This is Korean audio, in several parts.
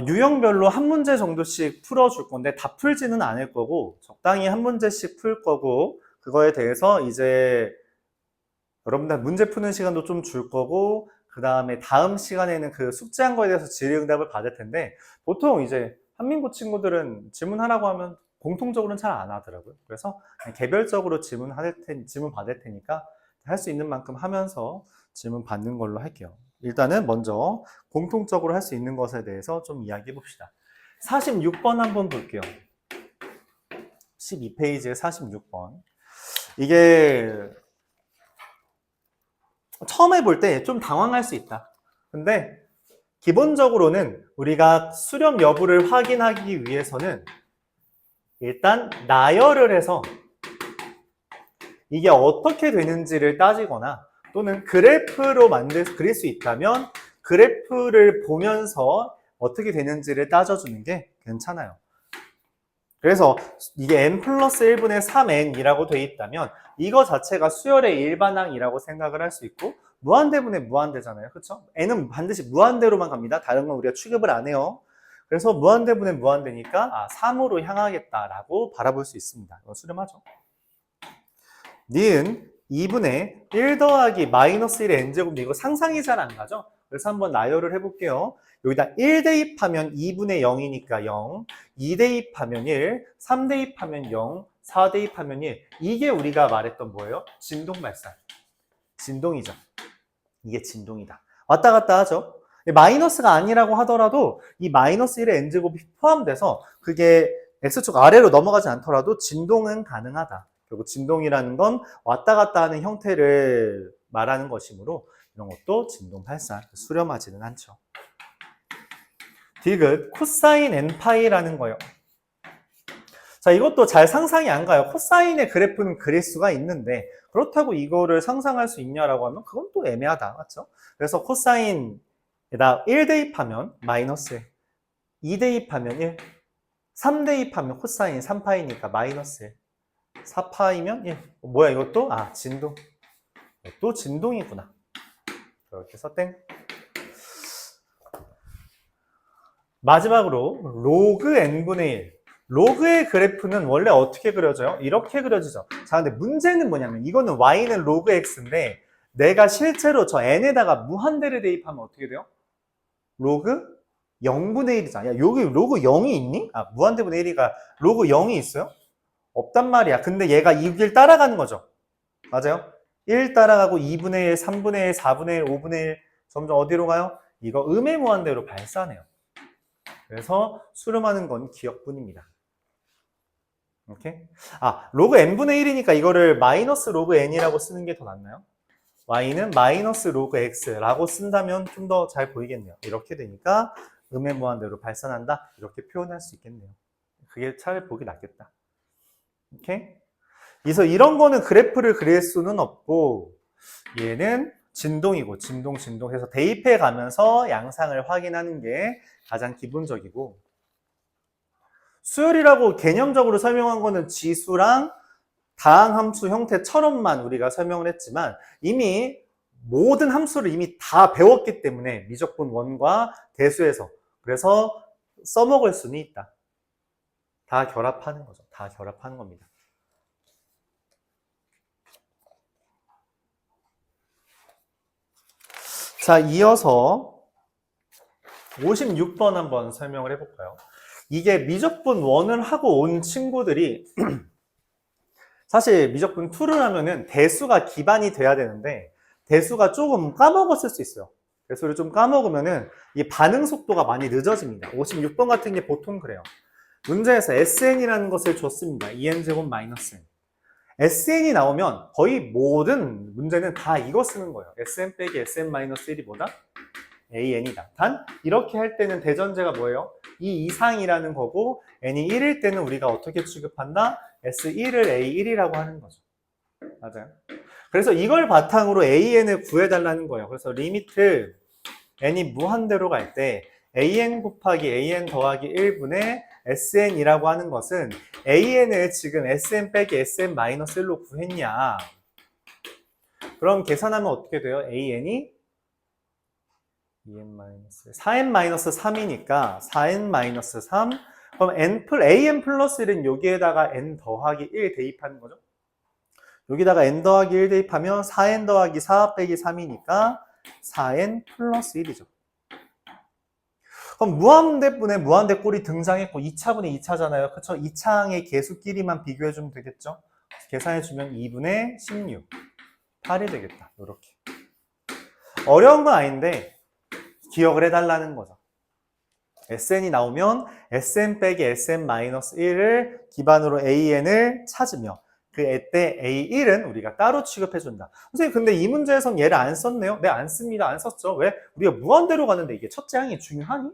유형별로 한 문제 정도씩 풀어줄 건데 다 풀지는 않을 거고 적당히 한 문제씩 풀 거고 그거에 대해서 이제 여러분들 문제 푸는 시간도 좀 줄 거고 그 다음에 다음 시간에는 그 숙제한 거에 대해서 질의응답을 받을 텐데 보통 이제 한민고 친구들은 질문하라고 하면 공통적으로는 잘 안 하더라고요. 그래서 그냥 개별적으로 질문 받을 테니까 할 수 있는 만큼 하면서 질문 받는 걸로 할게요. 일단은 먼저 공통적으로 할 수 있는 것에 대해서 좀 이야기해 봅시다. 46번 한번 볼게요. 12페이지에 46번. 이게 처음 해볼 때 좀 당황할 수 있다. 근데 기본적으로는 우리가 수렴 여부를 확인하기 위해서는 일단 나열을 해서 이게 어떻게 되는지를 따지거나 또는 그래프로 그릴 수 있다면 그래프를 보면서 어떻게 되는지를 따져주는 게 괜찮아요. 그래서 이게 n 플러스 1분의 3n이라고 돼 있다면 이거 자체가 수열의 일반항이라고 생각을 할 수 있고 무한대분의 무한대잖아요. 그렇죠? n은 반드시 무한대로만 갑니다. 다른 건 우리가 취급을 안 해요. 그래서 무한대분의 무한대니까 3으로 향하겠다라고 바라볼 수 있습니다. 이거 수렴하죠. 니은 2분의 1 더하기 마이너스 1의 n제곱인데 이거 상상이 잘 안 가죠? 그래서 한번 나열을 해볼게요. 여기다 1 대입하면 2분의 0이니까 0, 2 대입하면 1, 3 대입하면 0, 4 대입하면 1. 이게 우리가 말했던 뭐예요? 진동 발산. 진동이죠. 이게 진동이다. 왔다 갔다 하죠. 마이너스가 아니라고 하더라도 이 마이너스 1의 n제곱이 포함돼서 그게 x축 아래로 넘어가지 않더라도 진동은 가능하다. 결국 진동이라는 건 왔다 갔다 하는 형태를 말하는 것이므로 이런 것도 진동 발산, 수렴하지는 않죠. 디귿 코사인 n파이라는 거예요. 자, 이것도 잘 상상이 안 가요. 코사인의 그래프는 그릴 수가 있는데 그렇다고 이거를 상상할 수 있냐라고 하면 그건 또 애매하다. 맞죠? 그래서 코사인에다 1 대입하면 마이너스 2 대입하면 1, 3 대입하면 코사인 3파이니까 마이너스 1, 4파이면 1. 뭐야 이것도? 진동. 또 진동이구나. 이렇게 해서 땡. 마지막으로 로그 n분의 1. 로그의 그래프는 원래 어떻게 그려져요? 이렇게 그려지죠. 자, 근데 문제는 뭐냐면 이거는 y는 로그 x인데 내가 실제로 저 n에다가 무한대를 대입하면 어떻게 돼요? 로그 0분의 1이잖아. 여기 로그 0이 있니? 무한대분의 1이가 로그 0이 있어요? 없단 말이야. 근데 얘가 이 길 따라가는 거죠. 맞아요? 1 따라가고 2분의 1, 3분의 1, 4분의 1, 5분의 1 점점 어디로 가요? 이거 음의 무한대로 발산해요. 그래서 수렴하는 건 기억뿐입니다. 오케이? 로그 n분의 1이니까 이거를 마이너스 로그 n이라고 쓰는 게 더 낫나요? y는 마이너스 로그 x라고 쓴다면 좀 더 잘 보이겠네요. 이렇게 되니까 음의 무한대로 발산한다. 이렇게 표현할 수 있겠네요. 그게 차라리 보기 낫겠다. 오케이? 그래서 이런 거는 그래프를 그릴 수는 없고 얘는 진동이고 진동해서 대입해 가면서 양상을 확인하는 게 가장 기본적이고 수열이라고 개념적으로 설명한 거는 지수랑 다항함수 형태처럼만 우리가 설명을 했지만 이미 모든 함수를 이미 다 배웠기 때문에 미적분 원과 대수에서 그래서 써먹을 수는 있다. 다 결합하는 거죠. 다 결합하는 겁니다. 자, 이어서 56번 한번 설명을 해볼까요? 이게 미적분 1을 하고 온 친구들이 사실 미적분 2를 하면은 대수가 기반이 돼야 되는데 대수가 조금 까먹었을 수 있어요. 대수를 좀 까먹으면은 이 반응 속도가 많이 늦어집니다. 56번 같은 게 보통 그래요. 문제에서 SN이라는 것을 줬습니다. 2n제곱 마이너스 n. SN이 나오면 거의 모든 문제는 다 이거 쓰는 거예요. SN 빼기 SN 마이너스 1이 뭐다? AN이다. 단 이렇게 할 때는 대전제가 뭐예요? 이 이상이라는 거고 n이 1일 때는 우리가 어떻게 취급한다? S1을 A1이라고 하는 거죠. 맞아요. 그래서 이걸 바탕으로 AN을 구해달라는 거예요. 그래서 리미트 n이 무한대로 갈 때 AN 곱하기 AN 더하기 1분의 SN이라고 하는 것은 AN을 지금 SN 빼기 SN 마이너스 1로 구했냐? 그럼 계산하면 어떻게 돼요? AN이 4n-3이니까 4n-3. 그럼 an 플러스 1은 여기에다가 n 더하기 1 대입하는 거죠. 여기다가 n 더하기 1 대입하면 4n 더하기 4 빼기 3이니까 4n 플러스 1이죠. 그럼 무한대분의 무한대꼴이 등장했고 2차분의 2차잖아요. 그쵸? 2차항의 개수끼리만 비교해주면 되겠죠? 계산해주면 2분의 16, 8이 되겠다. 이렇게. 어려운 건 아닌데 기억을 해달라는 거죠. SN이 나오면 SN 빼기 SN-1을 기반으로 AN을 찾으며 그 때 A1은 우리가 따로 취급해준다. 선생님 근데 이 문제에선 얘를 안 썼네요? 네, 안 씁니다. 안 썼죠. 왜? 우리가 무한대로 가는데 이게 첫째 항이 중요하니?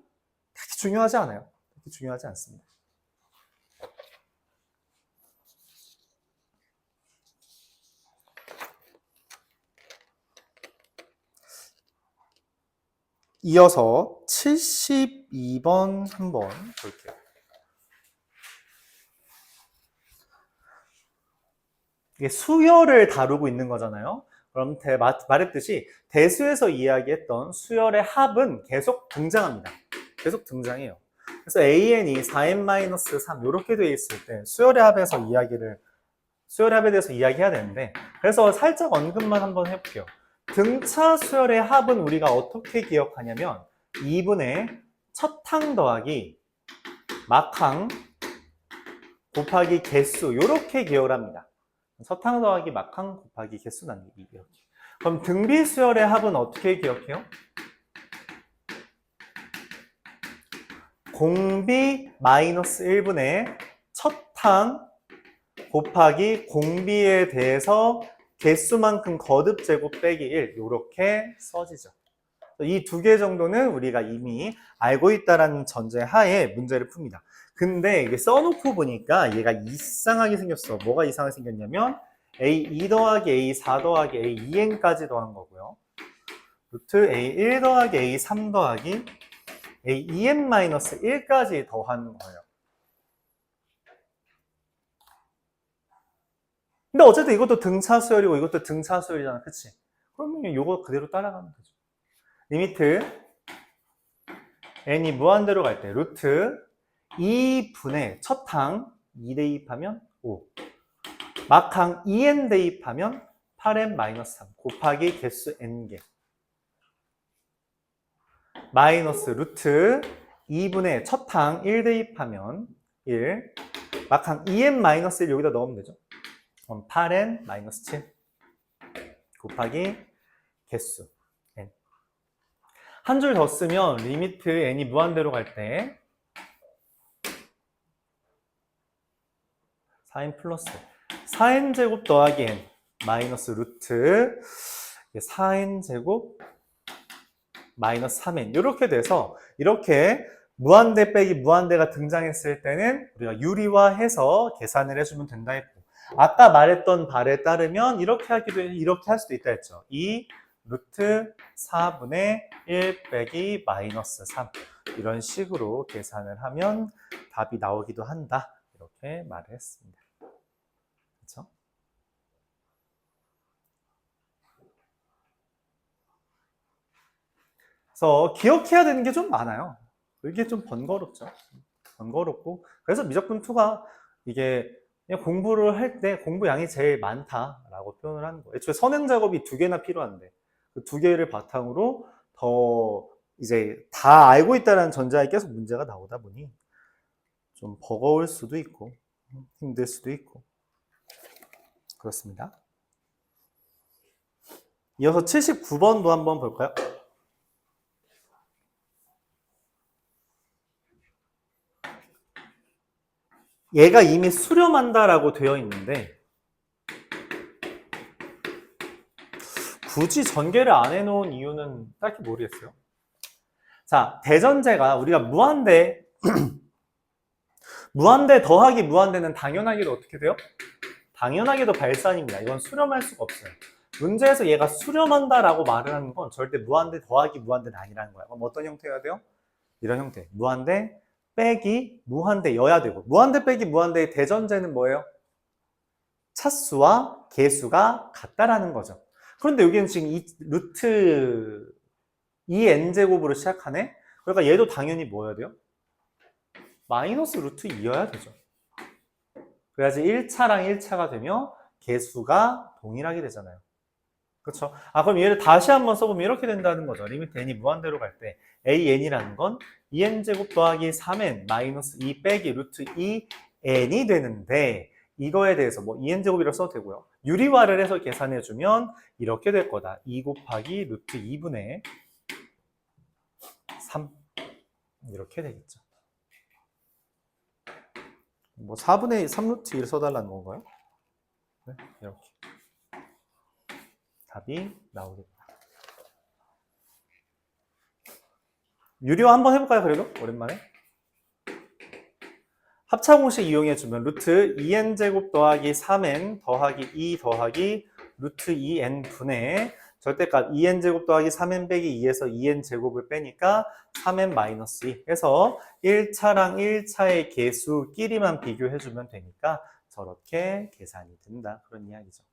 그렇게 중요하지 않아요. 그렇게 중요하지 않습니다. 이어서 72번 한번 볼게요. 이게 수열을 다루고 있는 거잖아요. 그럼 말했듯이 대수에서 이야기했던 수열의 합은 계속 등장합니다. 계속 등장해요. 그래서 AN이 4n-3 이렇게 되어 있을 때 수열의 합에 대해서 이야기해야 되는데, 그래서 살짝 언급만 한번 해볼게요. 등차 수열의 합은 우리가 어떻게 기억하냐면 2분의 첫 항 더하기 막항 곱하기 개수 이렇게 기억을 합니다. 첫 항 더하기 막항 곱하기 개수 나누기 이렇게. 그럼 등비 수열의 합은 어떻게 기억해요? 공비 마이너스 1분의 첫 항 곱하기 공비에 대해서 개수만큼 거듭 제곱 빼기 1 이렇게 써지죠. 이 두 개 정도는 우리가 이미 알고 있다는 전제 하에 문제를 풉니다. 근데 이게 써놓고 보니까 얘가 이상하게 생겼어. 뭐가 이상하게 생겼냐면 A2 더하기 A4 더하기 A2n까지 더한 거고요. 루트 A1 더하기 A3 더하기 A2n-1까지 더한 거예요. 근데 어쨌든 이것도 등차 수열이고 이것도 등차 수열이잖아. 그치? 그러면 이거 그대로 따라가면 되죠. 리미트 n이 무한대로 갈 때 루트 2분의 첫 항 2 대입하면 5 막항 2n 대입하면 8n-3 곱하기 개수 n개 마이너스 루트 2분의 첫 항 1 대입하면 1 막항 2n-1 여기다 넣으면 되죠. 그럼 8n-7 곱하기 개수 n. 한 줄 더 쓰면 리미트 n이 무한대로 갈 때 4n 플러스 4n 제곱 더하기 n 마이너스 루트 4n 제곱 마이너스 3n 이렇게 돼서 이렇게 무한대 빼기 무한대가 등장했을 때는 우리가 유리화해서 계산을 해주면 된다 했고, 아까 말했던 발에 따르면 이렇게 할 수도 있다 했죠. 2 루트 4분의 1 빼기 마이너스 3 이런 식으로 계산을 하면 답이 나오기도 한다 이렇게 말을 했습니다. 그렇죠? 그래서 기억해야 되는 게 좀 많아요. 이게 좀 번거롭죠. 번거롭고, 그래서 미적분2가 이게 그냥 공부를 할 때 공부량이 제일 많다라고 표현을 하는 거예요. 애초에 선행 작업이 2개나 필요한데 그 2개를 바탕으로 더 이제 다 알고 있다는 전제하에 계속 문제가 나오다 보니 좀 버거울 수도 있고 힘들 수도 있고 그렇습니다. 이어서 79번도 한번 볼까요? 얘가 이미 수렴한다라고 되어 있는데 굳이 전개를 안 해놓은 이유는 딱히 모르겠어요. 자, 대전제가 우리가 무한대 무한대 더하기 무한대는 당연하게도 어떻게 돼요? 당연하게도 발산입니다. 이건 수렴할 수가 없어요. 문제에서 얘가 수렴한다라고 말을 하는 건 절대 무한대 더하기 무한대는 아니라는 거야. 그럼 어떤 형태여야 돼요? 이런 형태. 무한대 빼기 무한대여야 되고, 무한대 빼기 무한대의 대전제는 뭐예요? 차수와 개수가 같다라는 거죠. 그런데 여기는 지금 이 루트 2n제곱으로 시작하네? 그러니까 얘도 당연히 뭐여야 돼요? 마이너스 루트 2여야 되죠. 그래야지 1차랑 1차가 되면 개수가 동일하게 되잖아요. 그렇죠? 그럼 얘를 다시 한번 써보면 이렇게 된다는 거죠. 리미트 n이 무한대로 갈 때 an이라는 건 2n제곱 더하기 3n 마이너스 2 빼기 루트 2n이 되는데 이거에 대해서 뭐 2n제곱이라고 써도 되고요. 유리화를 해서 계산해주면 이렇게 될 거다. 2 곱하기 루트 2분의 3 이렇게 되겠죠. 뭐 4분의 3 루트 1 써달라는 건가요? 네, 이렇게 답이 나오겠다. 유리화 한번 해볼까요? 그래도 오랜만에 합차공식 이용해주면 루트 2n제곱 더하기 3n 더하기 2 더하기 루트 2n 분의 절대값 2n제곱 더하기 3n 빼기 2에서 2n제곱을 빼니까 3n 마이너스 2 해서 1차랑 1차의 개수끼리만 비교해주면 되니까 저렇게 계산이 된다. 그런 이야기죠.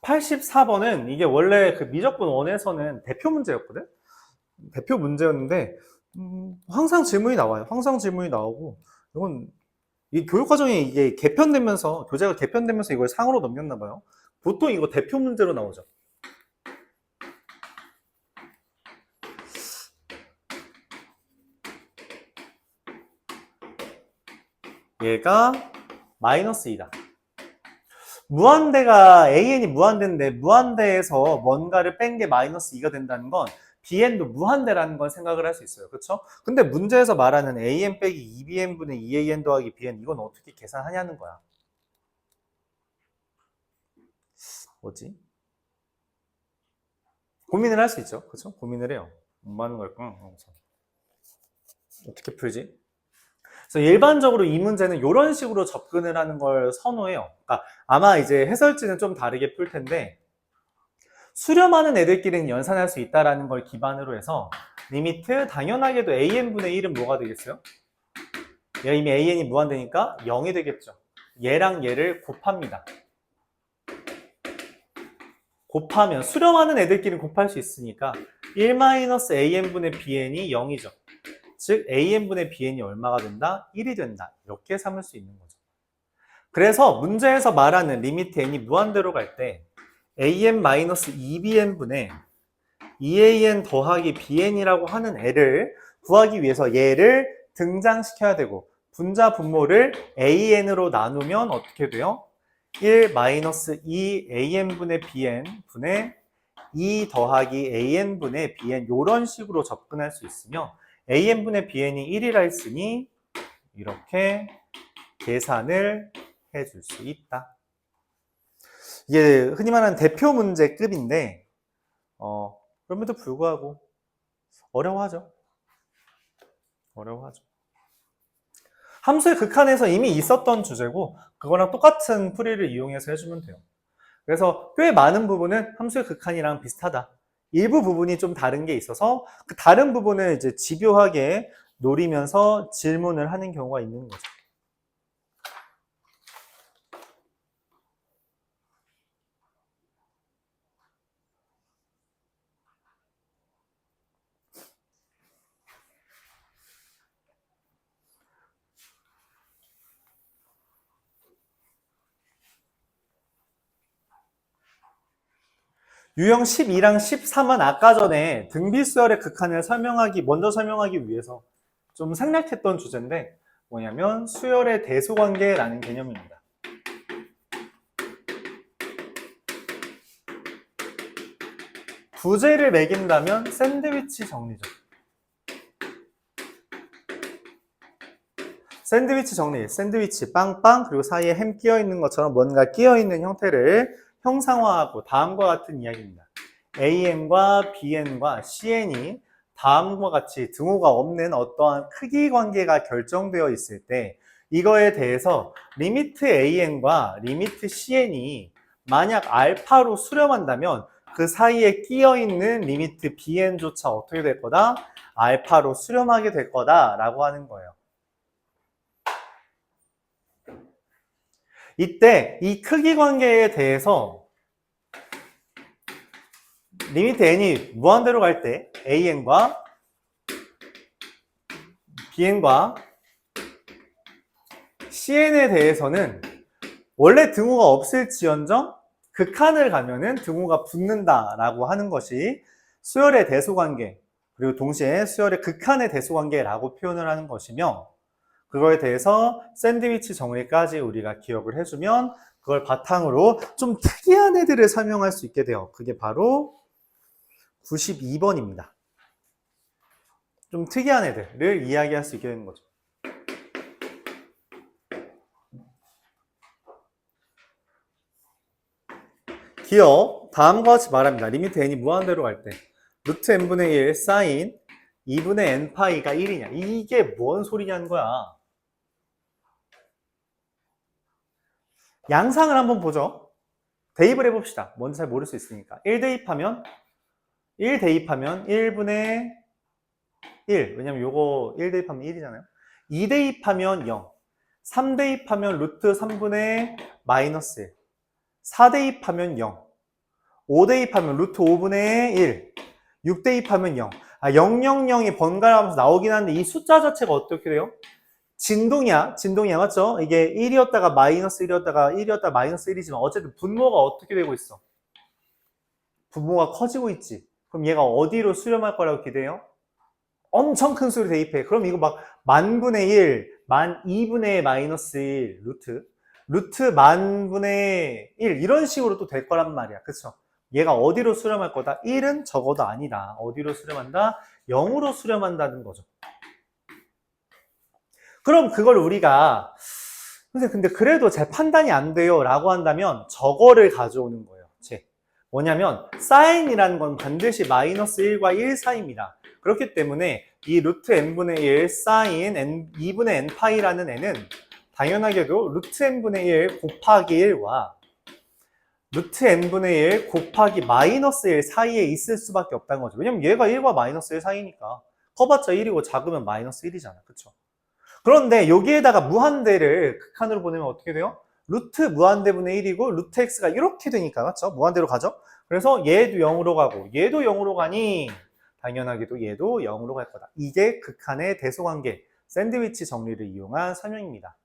(84번은) 이게 원래 그 미적분 1에서는 대표 문제였거든? 대표 문제였는데 항상 질문이 나와요. 항상 질문이 나오고 이건 이 교육과정이 이게 개편되면서 교재가 개편되면서 이걸 상으로 넘겼나 봐요. 보통 이거 대표 문제로 나오죠. 얘가 마이너스 2다. 무한대가 an이 무한대인데 무한대에서 뭔가를 뺀 게 마이너스 2가 된다는 건 bn도 무한대라는 건 생각을 할 수 있어요. 그렇죠? 근데 문제에서 말하는 an 빼기 2bn분의 2an 더하기 bn 이건 어떻게 계산하냐는 거야. 뭐지? 고민을 할 수 있죠. 그렇죠? 고민을 해요. 뭐 하는 걸까? 어떻게 풀지? 그래서 일반적으로 이 문제는 이런 식으로 접근을 하는 걸 선호해요. 그러니까 아마 이제 해설지는 좀 다르게 풀 텐데 수렴하는 애들끼리는 연산할 수 있다는 걸 기반으로 해서 리미트 당연하게도 an분의 1은 뭐가 되겠어요? 얘가 이미 an이 무한대니까 0이 되겠죠. 얘랑 얘를 곱합니다. 곱하면 수렴하는 애들끼리 곱할 수 있으니까 1-an분의 bn이 0이죠. 즉 an분의 bn이 얼마가 된다? 1이 된다. 이렇게 삼을 수 있는 거죠. 그래서 문제에서 말하는 리미트 n이 무한대로 갈 때 an-2bn분의 2an 더하기 bn이라고 하는 애를 구하기 위해서 얘를 등장시켜야 되고 분자 분모를 an으로 나누면 어떻게 돼요? 1-2an분의 bn 분의 2 더하기 an분의 bn 이런 식으로 접근할 수 있으며 an분의 bn이 1이라 했으니 이렇게 계산을 해줄 수 있다. 이게 흔히 말하는 대표 문제급인데 그럼에도 불구하고 어려워하죠. 어려워하죠. 함수의 극한에서 이미 있었던 주제고 그거랑 똑같은 풀이를 이용해서 해주면 돼요. 그래서 꽤 많은 부분은 함수의 극한이랑 비슷하다. 일부 부분이 좀 다른 게 있어서 그 다른 부분을 이제 집요하게 노리면서 질문을 하는 경우가 있는 거죠. 유형 12랑 13은 아까 전에 등비수열의 극한을 먼저 설명하기 위해서 좀 생략했던 주제인데 뭐냐면 수열의 대소관계라는 개념입니다. 부재를 매긴다면 샌드위치 정리죠. 샌드위치 정리, 샌드위치 빵빵 그리고 사이에 햄 끼어 있는 것처럼 뭔가 끼어 있는 형태를 형상화하고 다음과 같은 이야기입니다. AN과 BN과 CN이 다음과 같이 등호가 없는 어떠한 크기 관계가 결정되어 있을 때 이거에 대해서 리미트 AN과 리미트 CN이 만약 알파로 수렴한다면 그 사이에 끼어있는 리미트 bn조차 어떻게 될 거다? 알파로 수렴하게 될 거다라고 하는 거예요. 이때 이 크기 관계에 대해서 리미트 n이 무한대로 갈 때 an과 bn과 cn에 대해서는 원래 등호가 없을지언정 극한을 가면은 등호가 붙는다라고 하는 것이 수열의 대소관계, 그리고 동시에 수열의 극한의 대소관계라고 표현을 하는 것이며, 그거에 대해서 샌드위치 정리까지 우리가 기억을 해주면 그걸 바탕으로 좀 특이한 애들을 설명할 수 있게 돼요. 그게 바로 92번입니다. 좀 특이한 애들을 이야기할 수 있게 되는 거죠. 기억, 다음과 같이 말합니다. 리미트 n이 무한대로 갈 때 루트 n분의 1 사인 2분의 n파이가 1이냐. 이게 뭔 소리냐는 거야. 양상을 한번 보죠. 대입을 해봅시다. 뭔지 잘 모를 수 있으니까. 1 대입하면 1분의 1. 왜냐면 요거 1 대입하면 1이잖아요. 2 대입하면 0. 3 대입하면 루트 3분의 마이너스 1. 4 대입하면 0. 5 대입하면 루트 5분의 1. 6 대입하면 0. 000이 번갈아가면서 나오긴 하는데 이 숫자 자체가 어떻게 돼요? 진동이야. 맞죠? 이게 1이었다가 마이너스 1이었다가 마이너스 1이지만 어쨌든 분모가 어떻게 되고 있어? 분모가 커지고 있지. 그럼 얘가 어디로 수렴할 거라고 기대해요? 엄청 큰 수를 대입해. 그럼 이거 막 만분의 1, 만 2분의 마이너스 1, 루트 만분의 1 이런 식으로 또 될 거란 말이야. 그쵸? 얘가 어디로 수렴할 거다? 1은 적어도 아니다. 어디로 수렴한다? 0으로 수렴한다는 거죠. 그럼 그걸 우리가 선생님 근데 그래도 잘 판단이 안 돼요 라고 한다면 저거를 가져오는 거예요. 뭐냐면 사인이라는 건 반드시 마이너스 1과 1 사이입니다. 그렇기 때문에 이 루트 n분의 1 사인 2분의 n파이라는 n은 당연하게도 루트 n분의 1 곱하기 1과 루트 n분의 1 곱하기 마이너스 1 사이에 있을 수밖에 없다는 거죠. 왜냐면 얘가 1과 마이너스 1 사이니까 커봤자 1이고 작으면 마이너스 1이잖아. 그쵸? 그런데 여기에다가 무한대를 극한으로 보내면 어떻게 돼요? 루트 무한대분의 1이고 루트 x가 이렇게 되니까 맞죠? 무한대로 가죠? 그래서 얘도 0으로 가고 얘도 0으로 가니 당연하게도 얘도 0으로 갈 거다. 이게 극한의 대소관계, 샌드위치 정리를 이용한 설명입니다.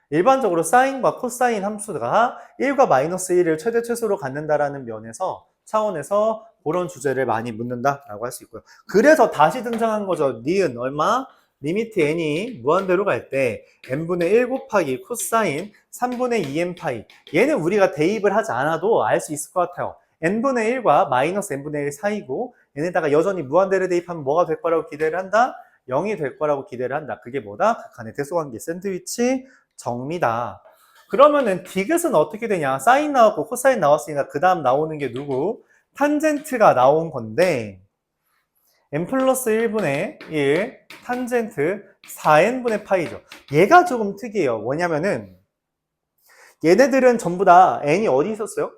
일반적으로 사인과 코사인 함수가 1과 마이너스 1을 최대 최소로 갖는다라는 면에서 차원에서 그런 주제를 많이 묻는다라고 할 수 있고요. 그래서 다시 등장한 거죠. 니은 얼마? 리미트 n이 무한대로 갈 때 n분의 1 곱하기 코사인 3분의 2n파이. 얘는 우리가 대입을 하지 않아도 알 수 있을 것 같아요. n분의 1과 마이너스 n분의 1 사이고 얘네다가 여전히 무한대를 대입하면 뭐가 될 거라고 기대를 한다? 0이 될 거라고 기대를 한다. 그게 뭐다? 극한의 대소관계 샌드위치 정리다. 그러면은 디귿은 어떻게 되냐? 사인 나왔고 코사인 나왔으니까 그 다음 나오는 게 누구? 탄젠트가 나온 건데 n 플러스 1분의 1 탄젠트 4n분의 파이죠. 얘가 조금 특이해요. 뭐냐면은 얘네들은 전부 다 n이 어디 있었어요?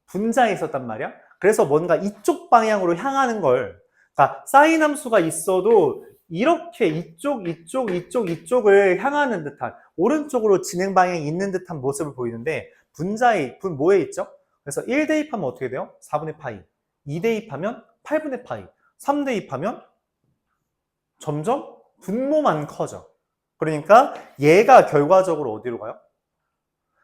분자에 있었단 말이야. 그래서 뭔가 이쪽 방향으로 향하는 걸, 그러니까 사인 함수가 있어도 이렇게 이쪽을 향하는 듯한, 오른쪽으로 진행 방향이 있는 듯한 모습을 보이는데 분모에 있죠? 그래서 1 대입하면 어떻게 돼요? 4분의 파이. 2 대입하면 8분의 파이. 3 대입하면 점점 분모만 커져. 그러니까 얘가 결과적으로 어디로 가요?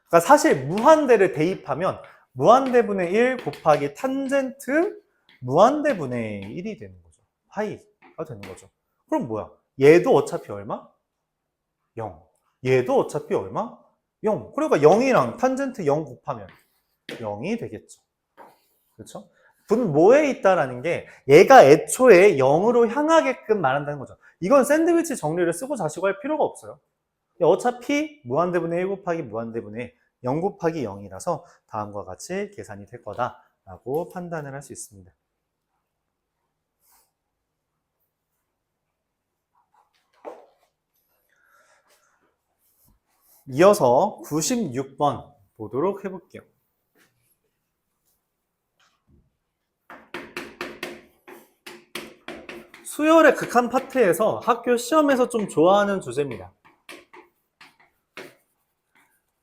그러니까 사실 무한대를 대입하면 무한대분의 1 곱하기 탄젠트 무한대분의 1이 되는 거죠. 파이가 되는 거죠. 그럼 뭐야? 얘도 어차피 얼마? 0. 얘도 어차피 얼마? 0. 그러니까 0이랑 탄젠트 0 곱하면 0이 되겠죠. 그렇죠? 분모에 있다라는 게 얘가 애초에 0으로 향하게끔 말한다는 거죠. 이건 샌드위치 정리를 쓰고 자시고 할 필요가 없어요. 어차피 무한대분의 1 곱하기 무한대분의 0 곱하기 0이라서 다음과 같이 계산이 될 거다라고 판단을 할 수 있습니다. 이어서 96번 보도록 해볼게요. 수열의 극한 파트에서 학교 시험에서 좀 좋아하는 주제입니다.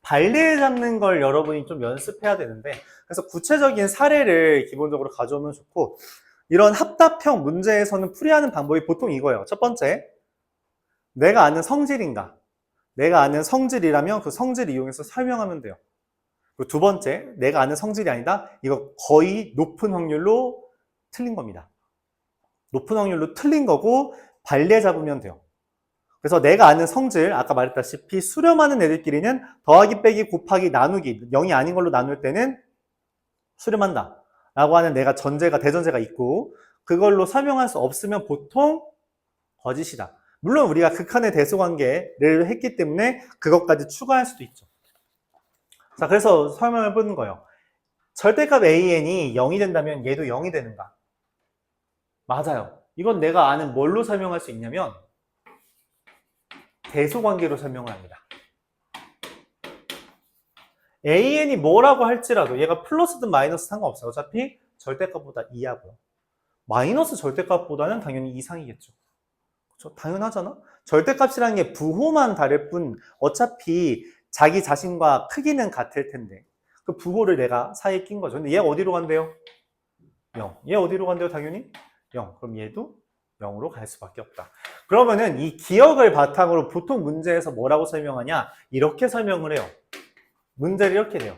발레 잡는 걸 여러분이 좀 연습해야 되는데, 그래서 구체적인 사례를 기본적으로 가져오면 좋고, 이런 합답형 문제에서는 풀이하는 방법이 보통 이거예요. 첫 번째, 내가 아는 성질인가? 내가 아는 성질이라면 그 성질 이용해서 설명하면 돼요. 그리고 두 번째, 내가 아는 성질이 아니다? 이거 거의 높은 확률로 틀린 겁니다. 높은 확률로 틀린 거고 발레 잡으면 돼요. 그래서 내가 아는 성질, 아까 말했다시피 수렴하는 애들끼리는 더하기 빼기 곱하기 나누기 0이 아닌 걸로 나눌 때는 수렴한다 라고 하는 내가 전제가 대전제가 있고 그걸로 설명할 수 없으면 보통 거짓이다. 물론 우리가 극한의 대소관계를 했기 때문에 그것까지 추가할 수도 있죠. 자, 그래서 설명을 해보는 거예요. 절대값 AN이 0이 된다면 얘도 0이 되는가? 맞아요. 이건 내가 아는 뭘로 설명할 수 있냐면 대소관계로 설명을 합니다. AN이 뭐라고 할지라도 얘가 플러스든 마이너스 상관없어요. 어차피 절대값보다 이하고요. 마이너스 절대값보다는 당연히 이상이겠죠. 그렇죠? 당연하잖아. 절대값이라는 게 부호만 다를 뿐 어차피 자기 자신과 크기는 같을 텐데 그 부호를 내가 사이에 낀 거죠. 근데 얘 어디로 간대요? 0. 얘 어디로 간대요? 당연히 0. 그럼 얘도 0으로 갈 수밖에 없다. 그러면은 이 기억을 바탕으로 보통 문제에서 뭐라고 설명하냐? 이렇게 설명을 해요. 문제를 이렇게 돼요.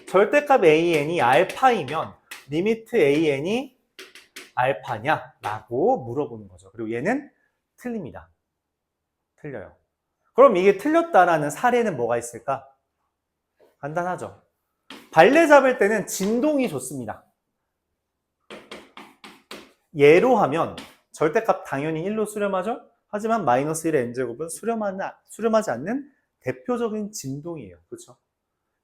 절대값 AN이 알파이면 리미트 AN이 알파냐? 라고 물어보는 거죠. 그리고 얘는 틀립니다. 틀려요. 그럼 이게 틀렸다라는 사례는 뭐가 있을까? 간단하죠. 발레 잡을 때는 진동이 좋습니다. 예로 하면 절대값 당연히 1로 수렴하죠? 하지만 마이너스 1의 n제곱은 수렴하지 않는 대표적인 진동이에요. 그렇죠?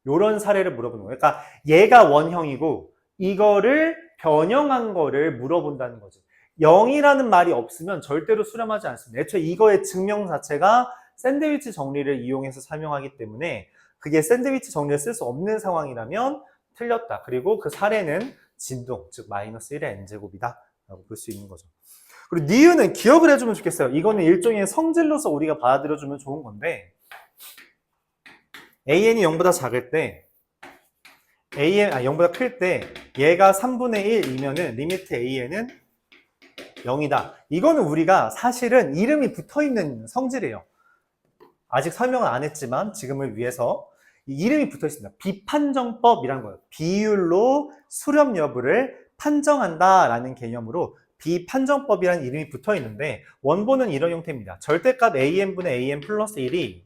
요런 사례를 물어보는 거예요. 그러니까 얘가 원형이고 이거를 변형한 거를 물어본다는 거지. 0이라는 말이 없으면 절대로 수렴하지 않습니다. 애초에 이거의 증명 자체가 샌드위치 정리를 이용해서 설명하기 때문에 그게 샌드위치 정리를 쓸 수 없는 상황이라면 틀렸다. 그리고 그 사례는 진동, 즉 마이너스 1의 n제곱이다 라고 볼 수 있는 거죠. 그리고 니은은 기억을 해주면 좋겠어요. 이거는 일종의 성질로서 우리가 받아들여주면 좋은 건데 AN이 0보다 작을 때0보다 클 때 얘가 3분의 1이면은 리미트 AN은 0이다. 이거는 우리가 사실은 이름이 붙어있는 성질이에요. 아직 설명은 안 했지만 지금을 위해서 이 이름이 붙어 있습니다. 비판정법이라는 거예요. 비율로 수렴 여부를 판정한다라는 개념으로 비판정법이라는 이름이 붙어 있는데 원본은 이런 형태입니다. 절대값 AN분의 AN 플러스 1이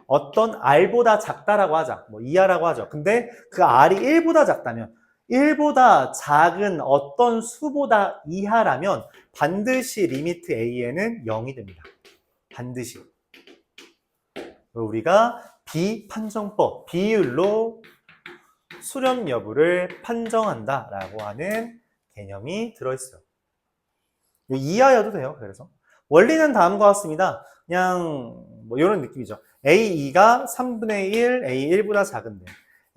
어떤 R보다 작다라고 하자. 뭐 이하라고 하죠. 근데 그 R이 1보다 작다면 1보다 작은 어떤 수보다 이하라면 반드시 리미트 AN은 0이 됩니다. 반드시. 우리가 비판정법, 비율로 수렴 여부를 판정한다라고 하는 개념이 들어있어요. 이하여도 돼요. 그래서 원리는 다음과 같습니다. 그냥 뭐 이런 느낌이죠. A2가 3분의 1, A1보다 작은데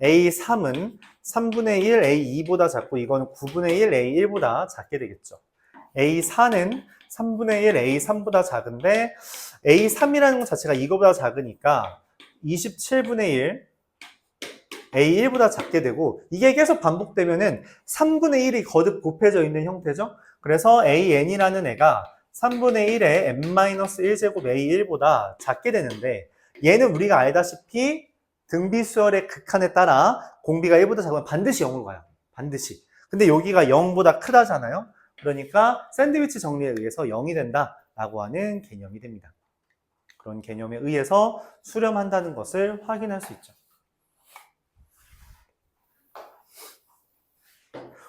A3은 3분의 1, A2보다 작고 이거는 9분의 1, A1보다 작게 되겠죠. A4는 3분의 1, A3보다 작은데 A3이라는 것 자체가 이거보다 작으니까 27분의 1, A1보다 작게 되고 이게 계속 반복되면은 3분의 1이 거듭 곱해져 있는 형태죠. 그래서 AN이라는 애가 3분의 1에 n-1제곱 A1보다 작게 되는데 얘는 우리가 알다시피 등비수열의 극한에 따라 공비가 1보다 작으면 반드시 0으로 가요. 반드시. 근데 여기가 0보다 크다잖아요. 그러니까 샌드위치 정리에 의해서 0이 된다라고 하는 개념이 됩니다. 그런 개념에 의해서 수렴한다는 것을 확인할 수 있죠.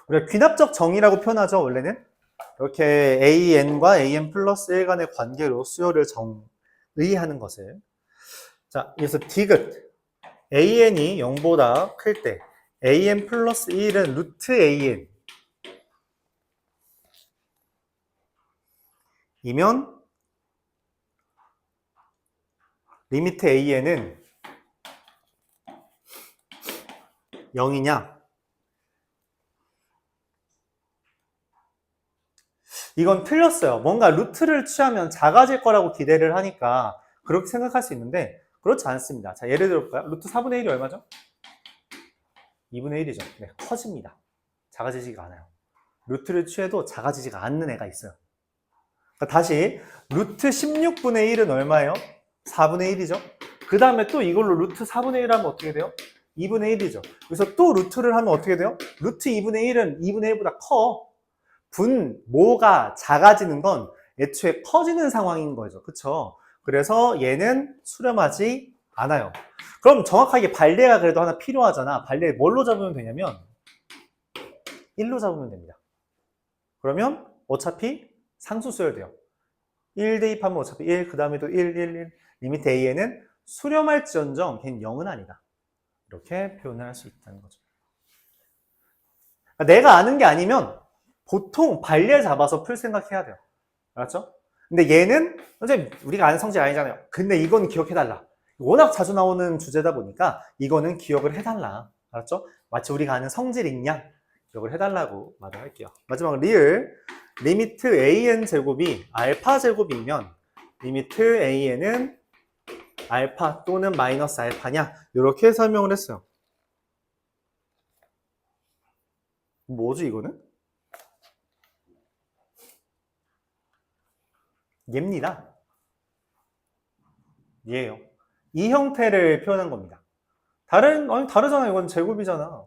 우리가 귀납적 정의라고 표현하죠, 원래는. 이렇게 AN과 AN 플러스 1 간의 관계로 수열을 정의하는 것을. 자, 그래서 디귿. AN이 0보다 클 때 AN 플러스 1은 루트 AN 이면 리미트 AN은 0이냐? 이건 틀렸어요. 뭔가 루트를 취하면 작아질 거라고 기대를 하니까 그렇게 생각할 수 있는데 그렇지 않습니다. 자, 예를 들어볼까요? 루트 4분의 1이 얼마죠? 2분의 1이죠. 네, 커집니다. 작아지지가 않아요. 루트를 취해도 작아지지가 않는 애가 있어요. 그러니까 다시 루트 16분의 1은 얼마예요? 4분의 1이죠. 그 다음에 또 이걸로 루트 4분의 1 하면 어떻게 돼요? 2분의 1이죠. 그래서 또 루트를 하면 어떻게 돼요? 루트 2분의 1은 2분의 1보다 커. 모가 작아지는 건 애초에 커지는 상황인 거죠. 그쵸? 그래서 얘는 수렴하지 않아요. 그럼 정확하게 발레가 그래도 하나 필요하잖아. 발레 뭘로 잡으면 되냐면 1로 잡으면 됩니다. 그러면 어차피 상수수열돼요. 1 대입하면 어차피 1, 그 다음에도 1, 1, 1. 리미트 a에는 수렴할지언정 걔는 0은 아니다. 이렇게 표현을 할 수 있다는 거죠. 그러니까 내가 아는 게 아니면 보통 발레 잡아서 풀 생각해야 돼요. 알았죠? 근데 얘는 선생님 우리가 아는 성질 아니잖아요. 근데 이건 기억해달라. 워낙 자주 나오는 주제다 보니까 이거는 기억을 해달라. 알았죠? 마치 우리가 아는 성질인 양 기억을 해달라고 말을 할게요. 마지막으로 리미트 an 제곱이 알파 제곱이면 리미트 an은 알파 또는 마이너스 알파냐 이렇게 설명을 했어요. 뭐지 이거는? 얘입니다. 얘예요. 이 형태를 표현한 겁니다. 아니 다르잖아. 이건 제곱이잖아.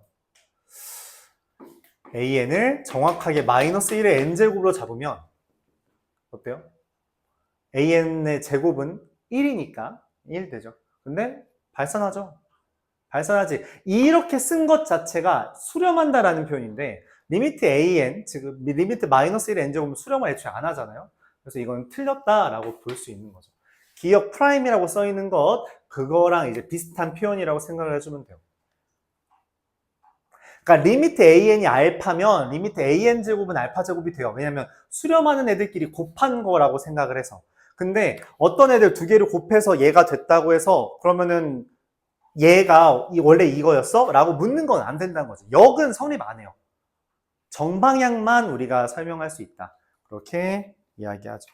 an을 정확하게 마이너스 1의 n제곱으로 잡으면 어때요? an의 제곱은 1이니까 1 되죠. 근데 발산하죠. 발산하지. 이렇게 쓴 것 자체가 수렴한다라는 표현인데 리미트 an, 즉 리미트 마이너스 1의 n제곱은 수렴을 애초에 안 하잖아요. 그래서 이건 틀렸다라고 볼 수 있는 거죠. 기억 프라임이라고 써 있는 것 그거랑 이제 비슷한 표현이라고 생각을 해주면 돼요. 그러니까 리미트 an이 알파면 리미트 an 제곱은 알파 제곱이 돼요. 왜냐면 수렴하는 애들끼리 곱한 거라고 생각을 해서. 근데 어떤 애들 두 개를 곱해서 얘가 됐다고 해서 그러면은 얘가 원래 이거였어? 라고 묻는 건 안 된다는 거죠. 역은 성립 안 해요. 정방향만 우리가 설명할 수 있다. 그렇게 이야기하죠.